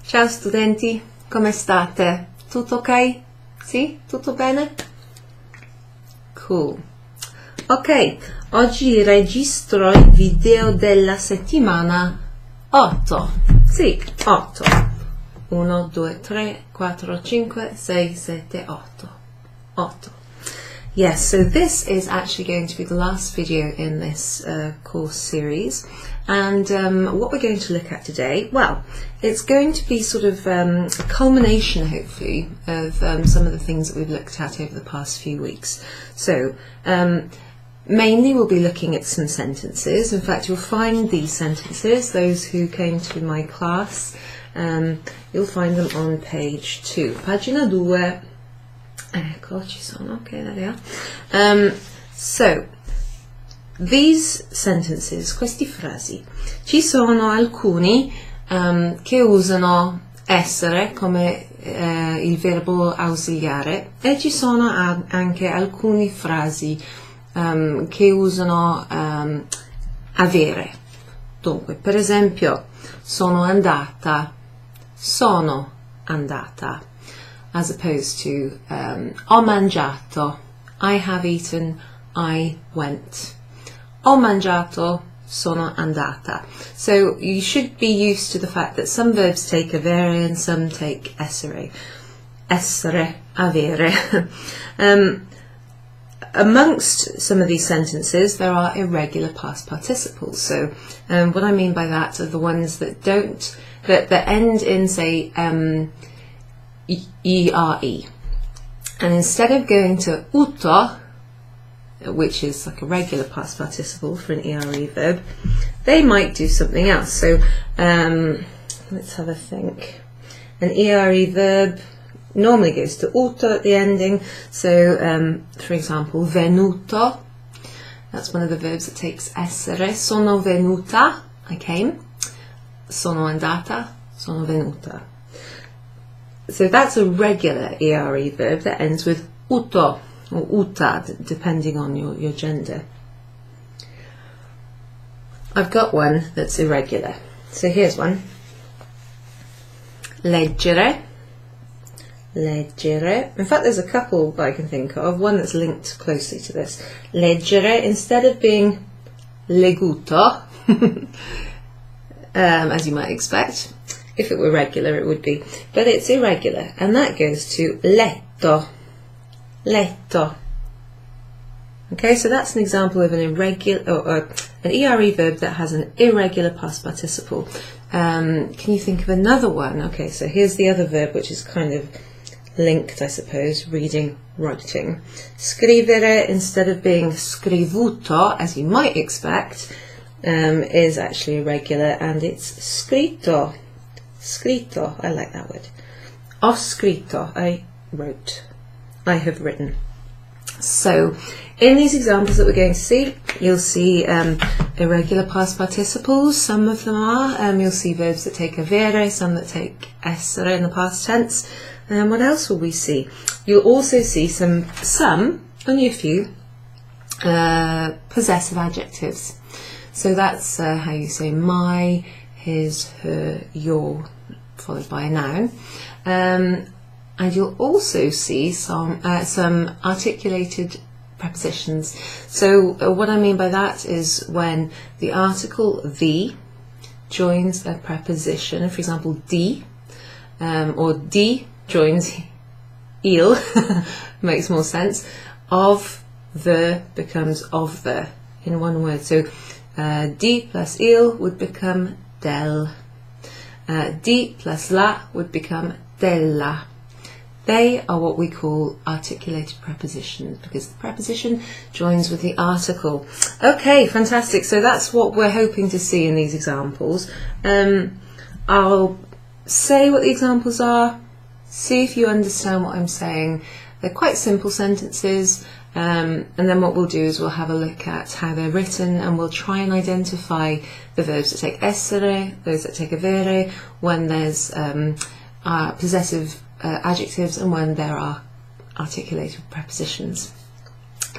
Ciao studenti, come state? Tutto ok? Sì? Tutto bene? Cool. Ok, oggi registro il video della settimana 8. Sì, 8. 1, 2, 3, 4, 5, 6, 7, 8. 8. Yes, so this is actually going to be the last video in this course series, and what we're going to look at today, well, it's going to be sort of a culmination, hopefully, of some of the things that we've looked at over the past few weeks. So, mainly we'll be looking at some sentences. In fact, you'll find these sentences, those who came to my class, you'll find them on page 2, pagina 2. Ecco, ci sono, okay, there they are. So, these sentences, questi frasi, ci sono alcuni che usano essere come il verbo ausiliare e ci sono anche alcune frasi che usano avere. Dunque, per esempio, sono andata, as opposed to ho mangiato, I have eaten, I went. Ho mangiato, sono andata. So you should be used to the fact that some verbs take avere and some take essere. Essere, avere. Amongst some of these sentences there are irregular past participles. So what I mean by that are the ones that that end in, say, ere, and instead of going to uto, which is like a regular past participle for an ere verb, they might do something else. So let's have a think. An ere verb normally goes to uto at the ending. So for example, venuto, that's one of the verbs that takes essere. Sono venuta, I came. Sono andata, sono venuta. So that's a regular ere verb that ends with uto or uta, depending on your gender. I've got one that's irregular. So here's one. Leggere. Leggere. In fact, there's a couple that I can think of. One that's linked closely to this. Leggere, instead of being leguto, as you might expect. If it were regular, it would be. But it's irregular, and that goes to letto. Letto. Okay, so that's an example of an irregular, an ere verb that has an irregular past participle. Can you think of another one? Okay, so here's the other verb, which is kind of linked, I suppose, reading, writing. Scrivere, instead of being scrivuto, as you might expect, is actually irregular, and it's scritto. Scritto, I like that word. Ho scritto, I wrote. I have written. So, in these examples that we're going to see, you'll see irregular past participles. Some of them are. You'll see verbs that take avere, some that take essere in the past tense. What else will we see? You'll also see some, only a few, possessive adjectives. So that's how you say my, his, her, your, followed by a noun. And you'll also see some articulated prepositions. So what I mean by that is when the article the joins a preposition, for example di, or di joins il, makes more sense, of the becomes of the in one word. So di plus il would become del. Di plus la would become della. They are what we call articulated prepositions because the preposition joins with the article. Okay, fantastic. So that's what we're hoping to see in these examples. I'll say what the examples are, see if you understand what I'm saying. They're quite simple sentences, and then what we'll do is we'll have a look at how they're written, and we'll try and identify the verbs that take essere, those that take avere, when there's possessive adjectives and when there are articulated prepositions.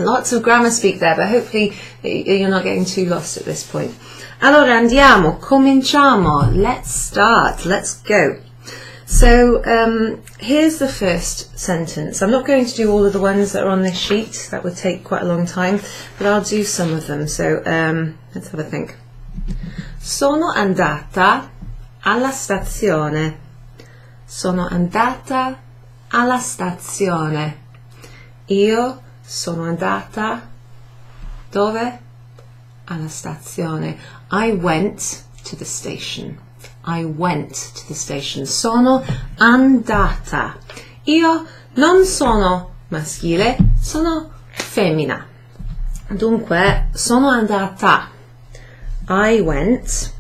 Lots of grammar speak there, but hopefully you're not getting too lost at this point. Allora andiamo, cominciamo, let's start, let's go. So here's the first sentence. I'm not going to do all of the ones that are on this sheet. That would take quite a long time, but I'll do some of them. So let's have a think. Sono andata alla stazione. Sono andata alla stazione. Io sono andata dove? Alla stazione. I went to the station. I went to the station. Sono andata. Io non sono maschile, sono femmina. Dunque, sono andata. I went.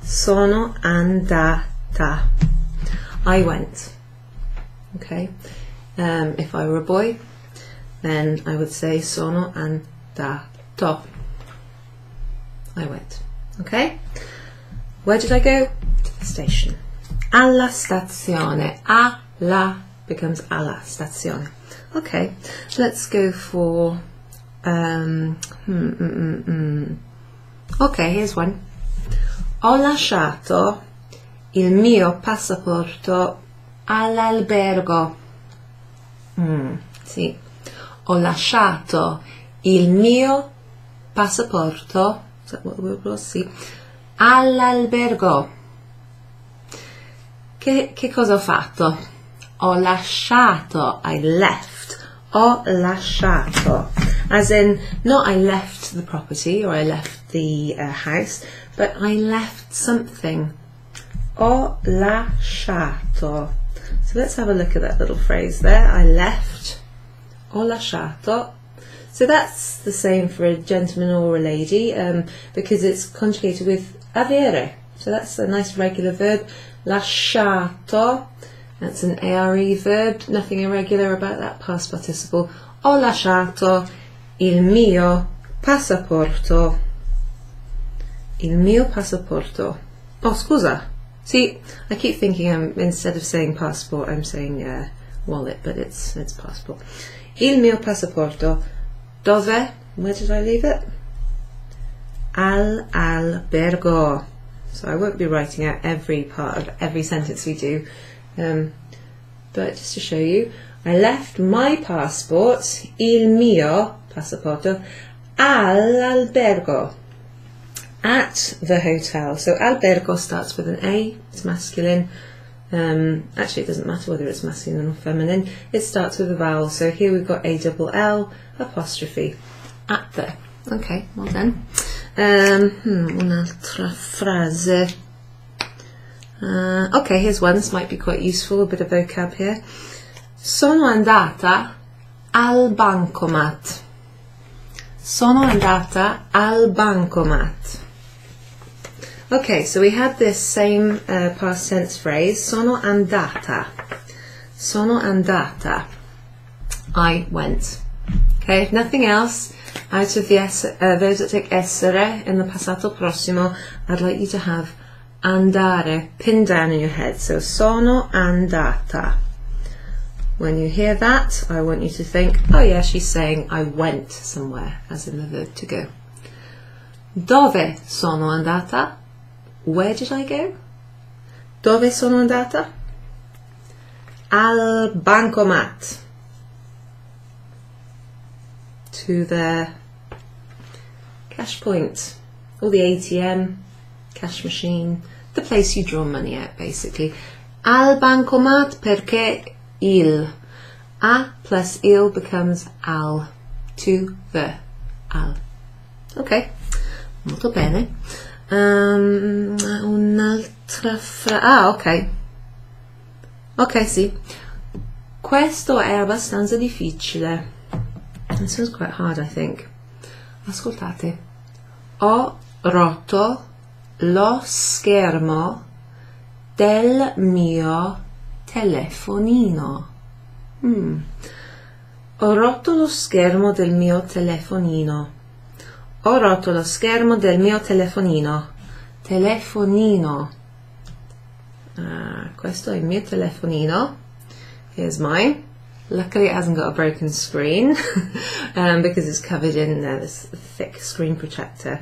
Sono andata. I went. Okay. If I were a boy, then I would say sono andato. I went. Okay. Where did I go? To the station. Alla stazione. Alla becomes alla stazione. Okay. Let's go for. Okay, here's one. Ho lasciato il mio passaporto all'albergo. Sì. Ho lasciato il mio passaporto. Is that what the word was? Sì. All'albergo. Che cosa ho fatto? Ho lasciato. I left. Ho lasciato. As in, not I left the property or I left the house, but I left something. Ho lasciato. So let's have a look at that little phrase there. I left. Ho lasciato. So that's the same for a gentleman or a lady because it's conjugated with avere. So that's a nice regular verb. Lasciato. That's an Aviary verb. Nothing irregular about that past participle. Ho lasciato il mio passaporto. Il mio passaporto. Oh, scusa. See, I keep thinking instead of saying passport, I'm saying wallet, but it's passport. Il mio passaporto. Dove? Where did I leave it? All'albergo. So I won't be writing out every part of every sentence we do, but just to show you, I left my passport, il mio passaporto, all'albergo, at the hotel. So albergo starts with an A, it's masculine. Actually, it doesn't matter whether it's masculine or feminine. It starts with a vowel. So here we've got a double L apostrophe at there. Okay, well done. Un'altra frase. Okay, here's one. This might be quite useful. A bit of vocab here. Sono andata al bancomat. Sono andata al bancomat. Okay, so we had this same past tense phrase, sono andata. Sono andata. I went. Okay, nothing else out of the verbs that take essere in the passato prossimo. I'd like you to have andare pinned down in your head. So sono andata. When you hear that, I want you to think, oh yeah, she's saying I went somewhere, as in the verb to go. Dove sono andata? Where did I go? Dove sono andata? Al bancomat. To the cash point, or the ATM, cash machine, the place you draw money out, basically. Al bancomat perché il. A plus il becomes al. To the. Al. Ok, molto bene. Un'altra ok. Ok, sì. Questo è abbastanza difficile. This one's quite hard, I think. Ascoltate. Ho rotto lo schermo del mio telefonino. Ho rotto lo schermo del mio telefonino. Ho rotto lo schermo del mio telefonino. Telefonino. Questo è il mio telefonino. Here's mine. Luckily it hasn't got a broken screen because it's covered in this thick screen protector.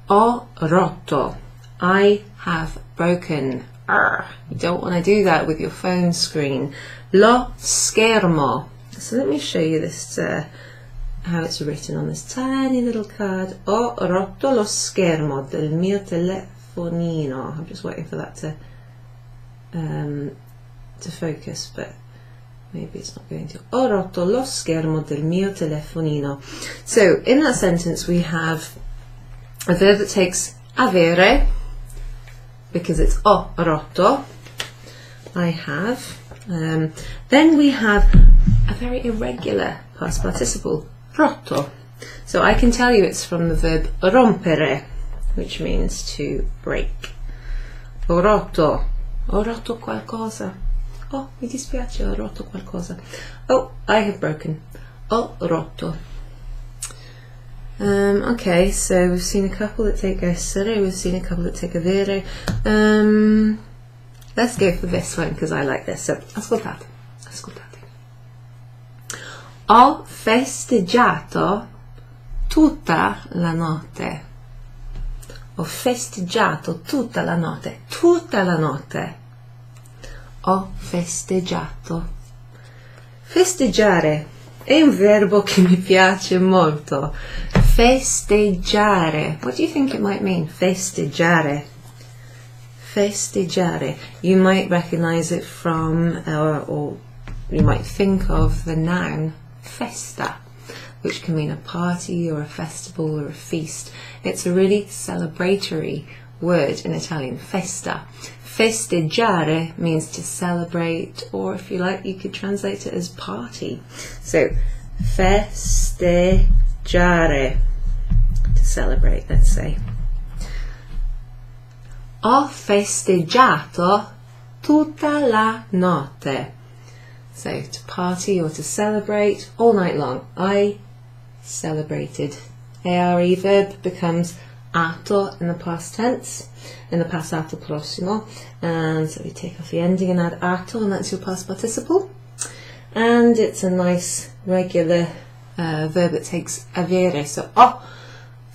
Ho rotto. I have broken. You don't want to do that with your phone screen. Lo schermo. So let me show you this, how it's written on this tiny little card. Ho rotto lo schermo del mio telefonino. I'm just waiting for that to focus, but maybe it's not going to. Ho rotto lo schermo del mio telefonino. So in that sentence we have a verb that takes avere, because it's ho rotto, I have. Then we have a very irregular past participle, rotto. So I can tell you it's from the verb rompere, which means to break. Ho rotto qualcosa. Oh, mi dispiace, ho rotto qualcosa. Oh, I have broken. Ho rotto. Okay, so we've seen a couple that take essere, we've seen a couple that take avere. Let's go for this one because I like this. So, ascoltate. Ho festeggiato tutta la notte. Ho festeggiato tutta la notte. Tutta la notte. Ho festeggiato. Festeggiare è un verbo che mi piace molto. Festeggiare. What do you think it might mean? Festeggiare. Festeggiare. You might recognize it from, or you might think of the noun Festa, which can mean a party or a festival or a feast. It's a really celebratory word in Italian, festa. Festeggiare means to celebrate, or if you like, you could translate it as party. So, festeggiare, to celebrate, let's say. Ho festeggiato tutta la notte. So, to party or to celebrate all night long. I celebrated. Aviary verb becomes ato in the past tense, in the passato prossimo, and so we take off the ending and add ato, and that's your past participle. And it's a nice regular verb that takes avere. So, ho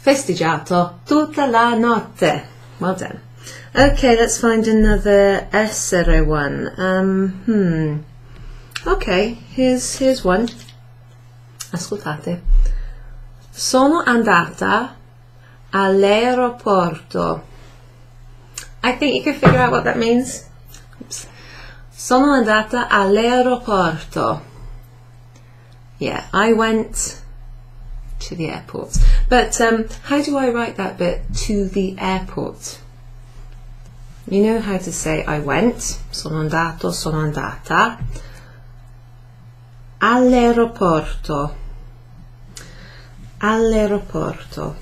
festeggiato tutta la notte. Well done. Okay, let's find another essere one. Okay, here's one. Ascoltate. Sono andata all'aeroporto. I think you can figure out what that means. Oops. Sono andata all'aeroporto. Yeah, I went to the airport. But how do I write that bit, to the airport? You know how to say I went. Sono andato, sono andata. All'aeroporto. All'aeroporto.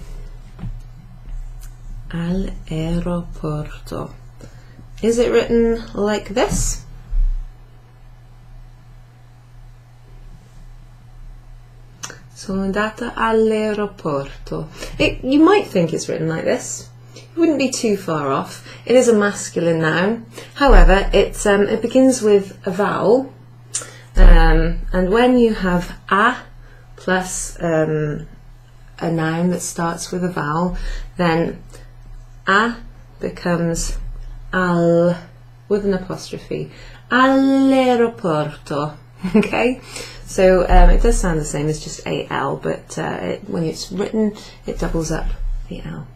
All'aeroporto. Is it written like this? Sono andata all'aeroporto. You might think it's written like this. You wouldn't be too far off. It is a masculine noun. However, it begins with a vowel. And when you have a plus a noun that starts with a vowel, then a becomes al with an apostrophe. All'aeroporto. Okay? So it does sound the same as just al, but when it's written, it doubles up the l.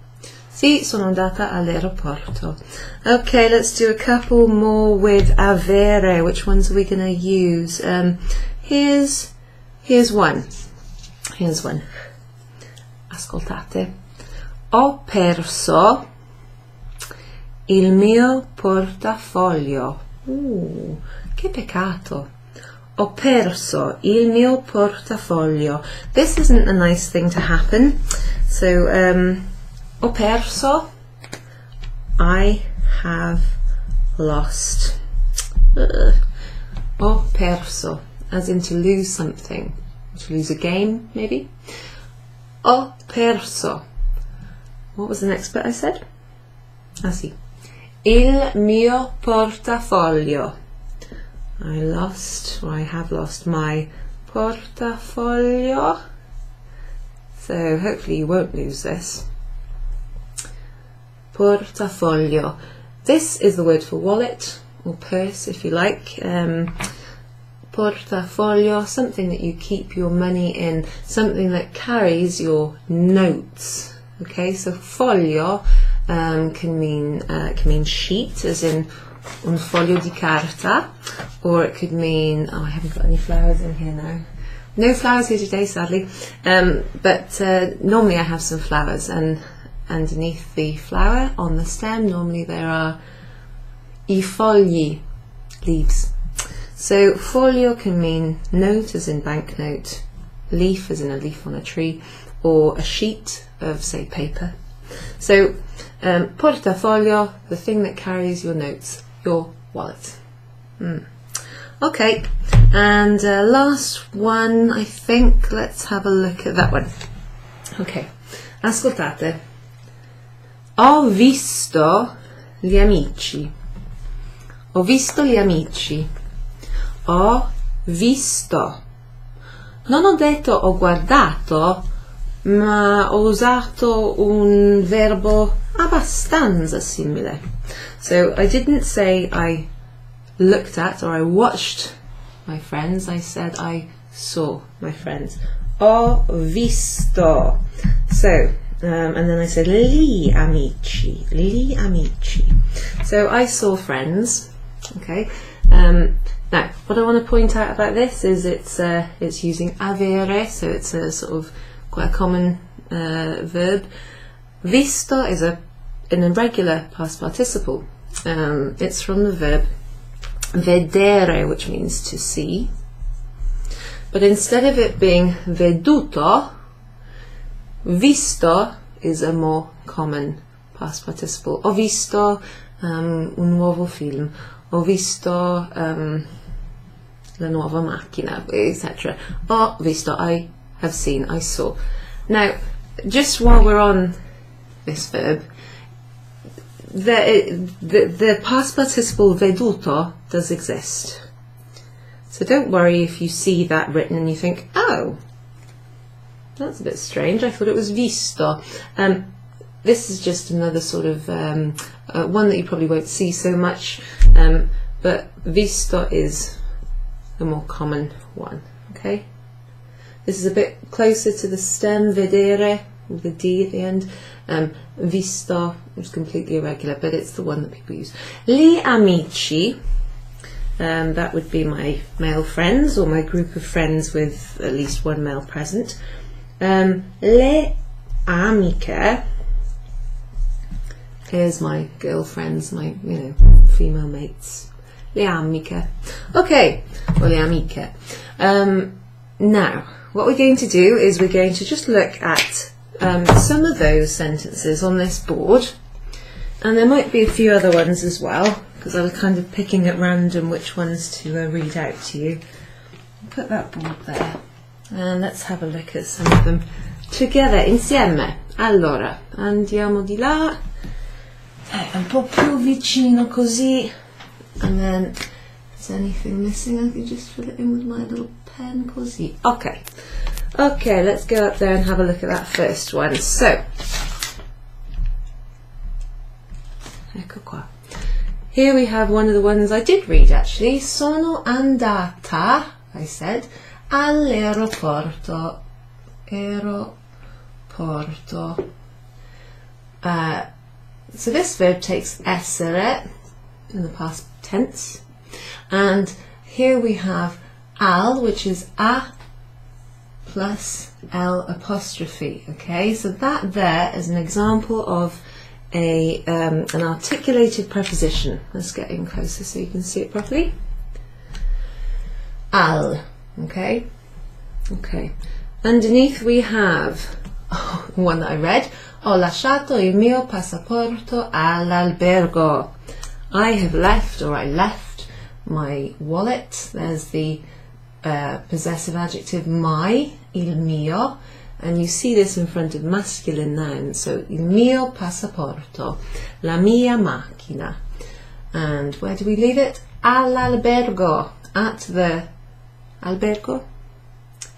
Sì, sono andata all'aeroporto. Okay, let's do a couple more with avere. Which ones are we going to use? Here's one. Here's one. Ascoltate. Ho perso il mio portafoglio. Che peccato. Ho perso il mio portafoglio. This isn't a nice thing to happen. So, ho perso, I have lost. Ho perso, as in to lose something. To lose a game, maybe. Ho perso. What was the next bit I said? Ah, sì. Il mio portafoglio. I lost, or I have lost my portafoglio. So hopefully you won't lose this. Portafoglio. this is the word for wallet, or purse if you like. Portafolio, something that you keep your money in, something that carries your notes. Okay, so folio can mean sheet, as in un foglio di carta, or it could mean, oh, I haven't got any flowers in here now. No flowers here today, sadly, but normally I have some flowers, and underneath the flower on the stem normally there are I fogli, leaves. So folio can mean note, as in banknote, leaf, as in a leaf on a tree, or a sheet of, say, paper. So portafolio, the thing that carries your notes, your wallet. Okay, and last one, I think. Let's have a look at that one. Okay, ascoltate. Ho visto gli amici. Ho visto gli amici. Ho visto. Non ho detto ho guardato, ma ho usato un verbo abbastanza simile. So I didn't say I looked at or I watched my friends, I said I saw my friends. Ho visto. So, and then I said li amici, li amici. So I saw friends, okay. Now, what I want to point out about this is it's using avere, so it's a sort of quite a common verb. Visto is an irregular past participle. It's from the verb vedere, which means to see. But instead of it being veduto, visto is a more common past participle. Ho visto un nuovo film. Ho visto la nuova macchina, etc. Ho visto, I have seen, I saw. Now, just while we're on this verb, the past participle veduto does exist. So don't worry if you see that written and you think, oh, that's a bit strange, I thought it was visto. This is just another sort of one that you probably won't see so much, but visto is the more common one. Okay, this is a bit closer to the stem vedere with the D at the end. Visto is completely irregular, but it's the one that people use. Gli amici, that would be my male friends or my group of friends with at least one male present. Le amiche is my girlfriends, my female mates. Le amiche. Okay, or le amiche. Now, what we're going to do is we're going to just look at some of those sentences on this board, and there might be a few other ones as well, because I was kind of picking at random which ones to read out to you. Put that board there, and let's have a look at some of them together, insieme. Allora, andiamo di là, un po' più vicino così, and then if there's anything missing I can just fill it in with my little pen così. Okay, let's go up there and have a look at that first one. So, ecco qua. Here we have one of the ones I did read actually. Sono andata, I said, all'aeroporto. Aeroporto. So this verb takes essere in the past tense, and here we have al, which is a plus l apostrophe. Okay, so that there is an example of an articulated preposition. Let's get in closer so you can see it properly. Al. Okay. Underneath we have one that I read. Ho lasciato il mio passaporto all'albergo. I have left, or I left, my wallet. There's the possessive adjective my, il mio, and you see this in front of masculine nouns. So il mio passaporto, la mia macchina. And where do we leave it? All'albergo, at the albergo,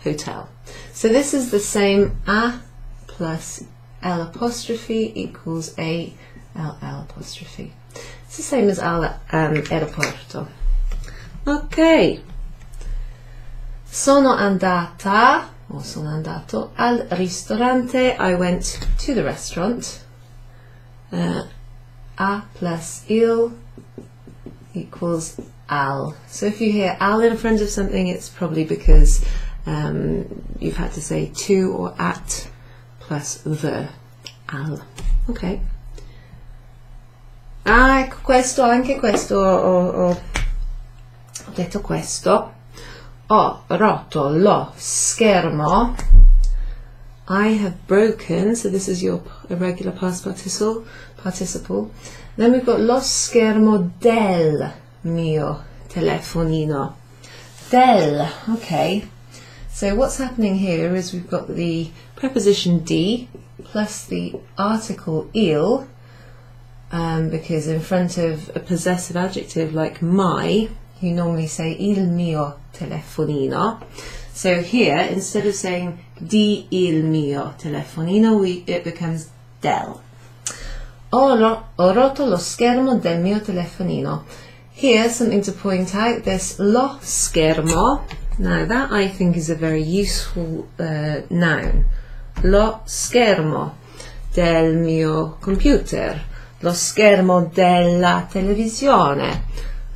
hotel. So this is the same a plus l apostrophe equals a l apostrophe. It's the same as all'aeroporto. Ok. Sono andata, or sono andato, al ristorante. I went to the restaurant. A plus il equals al. So if you hear al in front of something, it's probably because you've had to say to or at plus the. Al. Ok. Ah, ecco questo, anche questo ho detto questo. Ho rotto lo schermo. I have broken, so this is your irregular past participle. Then we've got lo schermo del mio telefonino. Del, okay. So what's happening here is we've got the preposition di plus the article il, because in front of a possessive adjective like my, you normally say il mio telefonino. So here, instead of saying di il mio telefonino, it becomes del. Ho rotto lo schermo del mio telefonino. Here, something to point out, this lo schermo. Now that I think is a very useful noun. Lo schermo del mio computer, lo schermo della televisione,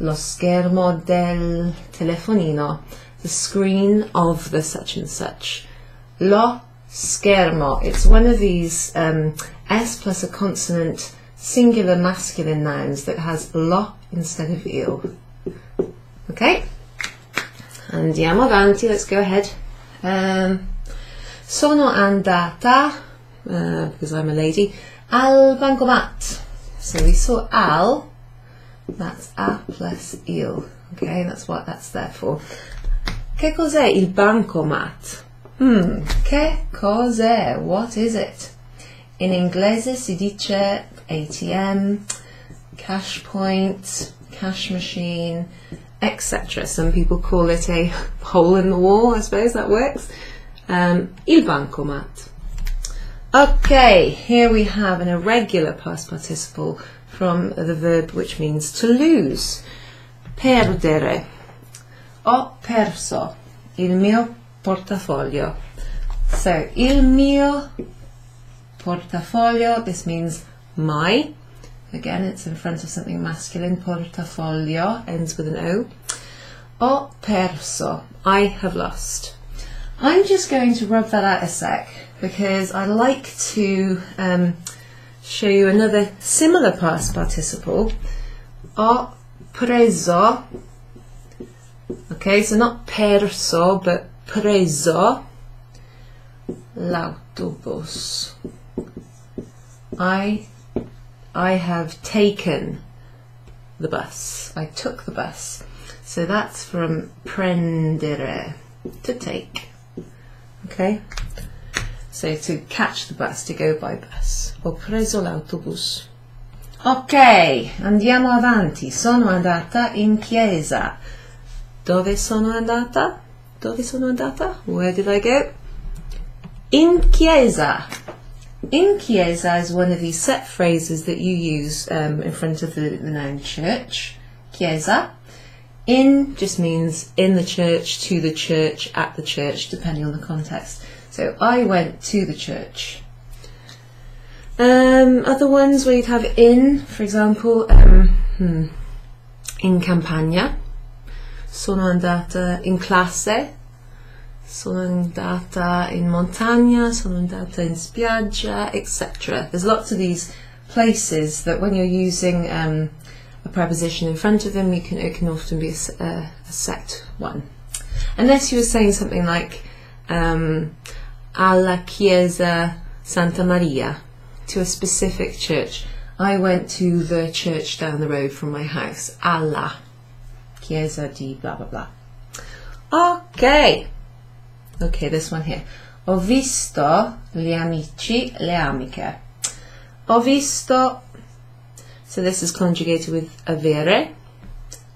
lo schermo del telefonino, the screen of the such and such. Lo schermo, it's one of these S plus a consonant singular masculine nouns that has lo instead of il. Okay? Andiamo avanti, let's go ahead. Sono andata, because I'm a lady, al bancomat. So we saw al, that's a plus il. Okay, that's what that's there for. Che cos'è il bancomat? Che cos'è? What is it? In inglese si dice ATM, cash point, cash machine, etc. Some people call it a hole in the wall, I suppose that works. Il bancomat. Okay, here we have an irregular past participle from the verb which means to lose. Perdere. Ho perso il mio portafoglio. So, il mio portafoglio, this means my. Again, it's in front of something masculine. Portafoglio ends with an O. Ho perso. I have lost. I'm just going to rub that out a sec because I like to show you another similar past participle. Ho preso. Okay, so not perso, but preso l'autobus. I have taken the bus. I took the bus. So that's from prendere, to take. Okay? So to catch the bus, to go by bus. Ho preso l'autobus. Ok, andiamo avanti. Sono andata in chiesa. Dove sono andata? Dove sono andata? Where did I go? In chiesa. In chiesa is one of these set phrases that you use in front of the noun church. Chiesa. In just means in the church, to the church, at the church, depending on the context. So I went to the church. Other ones where you'd have in, for example, in campagna. Sono andata in classe. Sono andata in montagna, sono andata in spiaggia, etc. There's lots of these places that when you're using a preposition in front of them, it can often be a set one. Unless you were saying something like alla chiesa Santa Maria, to a specific church. I went to the church down the road from my house. Alla chiesa di blah blah blah. Okay. Okay, this one here. Ho visto gli amici, le amiche. Ho visto, so this is conjugated with avere.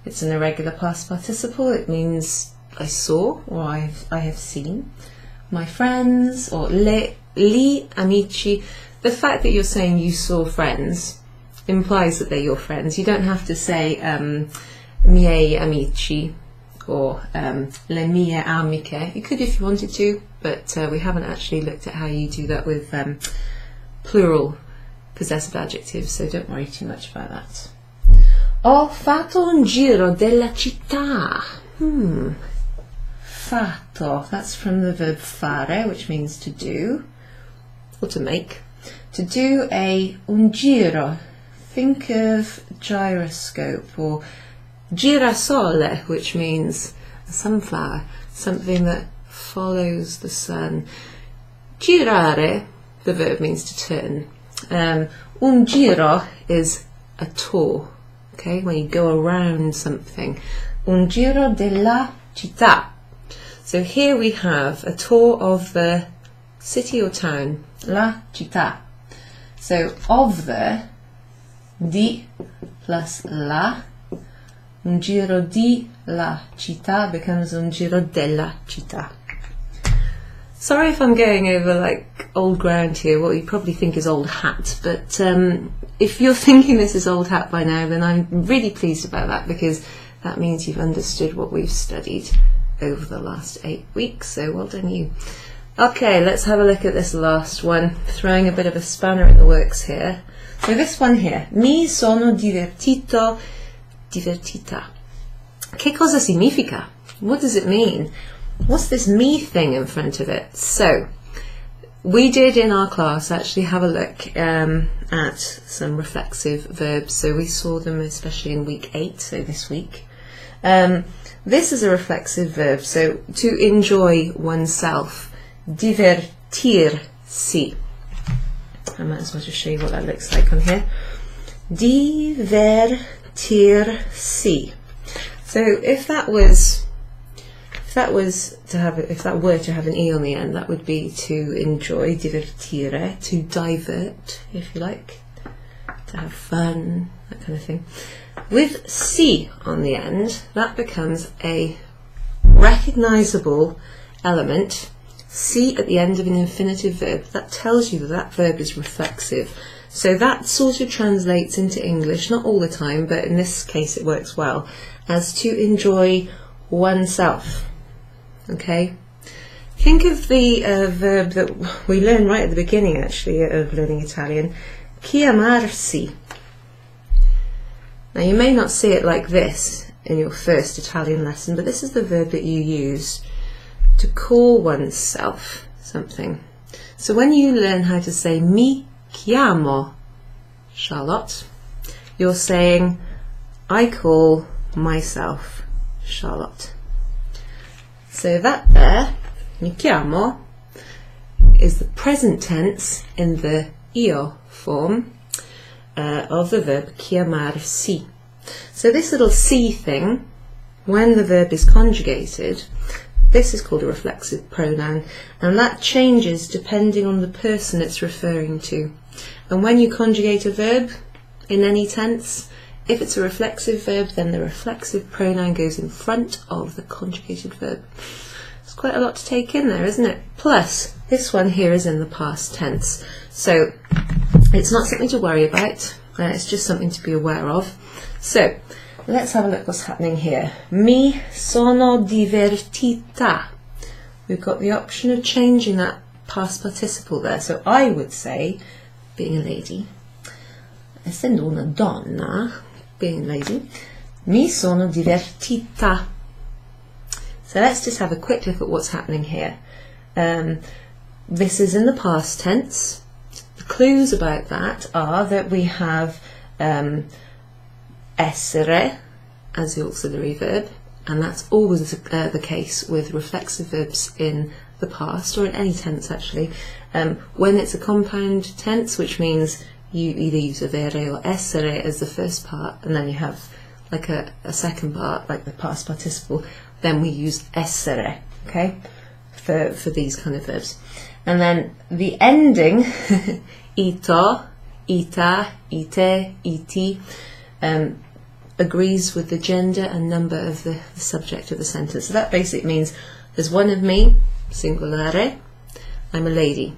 It's an irregular past participle. It means I saw or I have seen. My friends, or li amici. The fact that you're saying you saw friends implies that they're your friends. You don't have to say miei amici or le mie amiche. You could if you wanted to, but we haven't actually looked at how you do that with plural possessive adjectives, so don't worry too much about that. Ho fatto un giro della città. Fatto, that's from the verb fare, which means to do or to make. To do un giro, think of gyroscope or girasole, which means a sunflower, something that follows the sun. Girare, the verb, means to turn. Un giro is a tour, okay, when you go around something. Un giro della città. So here we have a tour of the city or town, la città. So of the, di plus la, un giro di la città becomes un giro della città. Sorry if I'm going over like old ground here, what you probably think is old hat, but if you're thinking this is old hat by now, then I'm really pleased about that, because that means you've understood what we've studied over the last 8 weeks, so well done you. Okay, let's have a look at this last one, throwing a bit of a spanner in the works here. So this one here, mi sono divertito, divertita. Che cosa significa? What does it mean? What's this me thing in front of it? So, we did in our class actually have a look at some reflexive verbs, so we saw them especially in week 8, so this week. This is a reflexive verb, so to enjoy oneself, divertirsi. I might as well just show you what that looks like on here. Divertirsi. So if that were to have an e on the end, that would be to enjoy, divertire, to divert, if you like, to have fun, that kind of thing. With si on the end, that becomes a recognizable element. Si at the end of an infinitive verb, that tells you that that verb is reflexive. So that sort of translates into English, not all the time, but in this case it works well, as to enjoy oneself. Okay? Think of the verb that we learn right at the beginning, actually, of learning Italian, chiamarsi. Now you may not see it like this in your first Italian lesson, but this is the verb that you use to call oneself something. So when you learn how to say mi chiamo Charlotte, you're saying I call myself Charlotte. So that there, mi chiamo, is the present tense in the io form of the verb chiamarsi. So this little si thing, when the verb is conjugated, this is called a reflexive pronoun, and that changes depending on the person it's referring to. And when you conjugate a verb in any tense, if it's a reflexive verb, then the reflexive pronoun goes in front of the conjugated verb. It's quite a lot to take in there, isn't it? Plus, this one here is in the past tense, so it's not something to worry about, it's just something to be aware of. So, let's have a look what's happening here. Mi sono divertita. We've got the option of changing that past participle there. So I would say, being a lady, essendo una donna, being a lady, mi sono divertita. So let's just have a quick look at what's happening here. This is in the past tense. The clues about that are that we have essere as the auxiliary verb, and that's always the case with reflexive verbs in the past, or in any tense actually. When it's a compound tense, which means you either use avere or essere as the first part, and then you have like a second part, like the past participle, then we use essere, okay, for these kind of verbs. And then the ending, ito, ita, ite, iti, agrees with the gender and number of the subject of the sentence. So that basically means there's one of me, singolare, I'm a lady,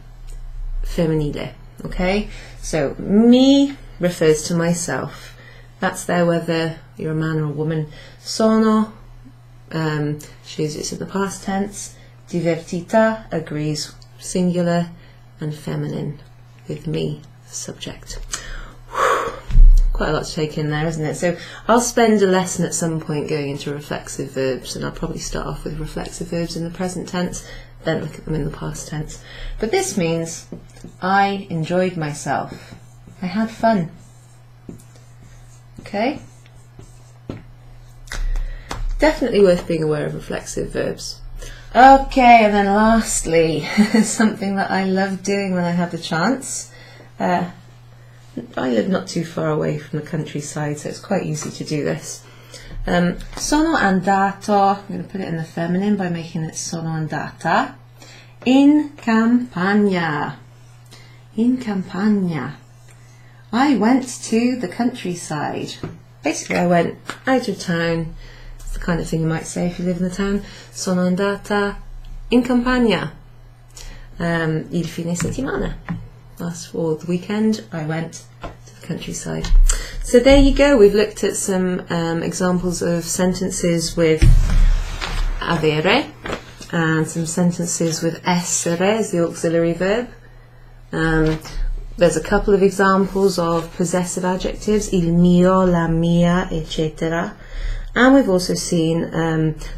femminile, okay? So mi refers to myself. That's there whether you're a man or a woman. Sono shows it's in the past tense. Divertita agrees singular and feminine with me, subject. Quite a lot to take in there, isn't it? So I'll spend a lesson at some point going into reflexive verbs, and I'll probably start off with reflexive verbs in the present tense, then look at them in the past tense. But this means I enjoyed myself. I had fun. Okay? Definitely worth being aware of reflexive verbs. Okay, and then lastly, something that I love doing when I have the chance. I live not too far away from the countryside, so it's quite easy to do this. Sono andato, I'm going to put it in the feminine by making it sono andata, in campagna. In campagna. I went to the countryside. Basically, I went out of town. It's the kind of thing you might say if you live in the town. Sono andata in campagna. Il fine settimana. Last for the weekend, I went to the countryside. So there you go. We've looked at some examples of sentences with avere and some sentences with essere as the auxiliary verb. There's a couple of examples of possessive adjectives, il mio, la mia, etc. And we've also seen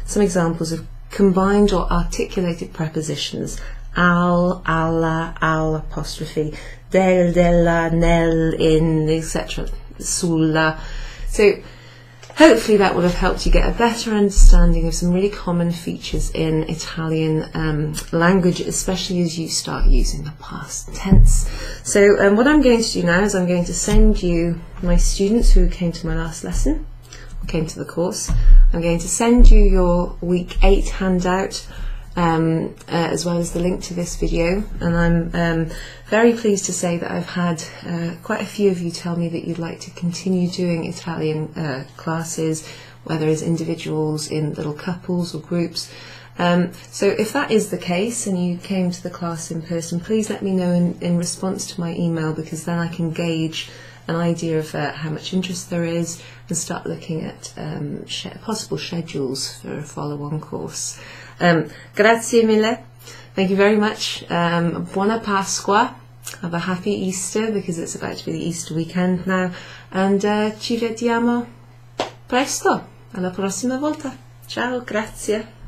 some examples of combined or articulated prepositions, al, alla, al apostrophe, del, della, nel, in, etc. Sulla. So hopefully that would have helped you get a better understanding of some really common features in Italian language, especially as you start using the past tense. So what I'm going to do now is I'm going to send you my students who came to my last lesson, came to the course. I'm going to send you your week 8 handout as well as the link to this video, and I'm very pleased to say that I've had quite a few of you tell me that you'd like to continue doing Italian classes, whether as individuals, in little couples or groups. So if that is the case and you came to the class in person, please let me know in response to my email, because then I can gauge an idea of how much interest there is and start looking at possible schedules for a follow-on course. Grazie mille. Thank you very much. Buona Pasqua. Have a happy Easter, because it's about to be the Easter weekend now. And ci vediamo presto. Alla prossima volta. Ciao, grazie.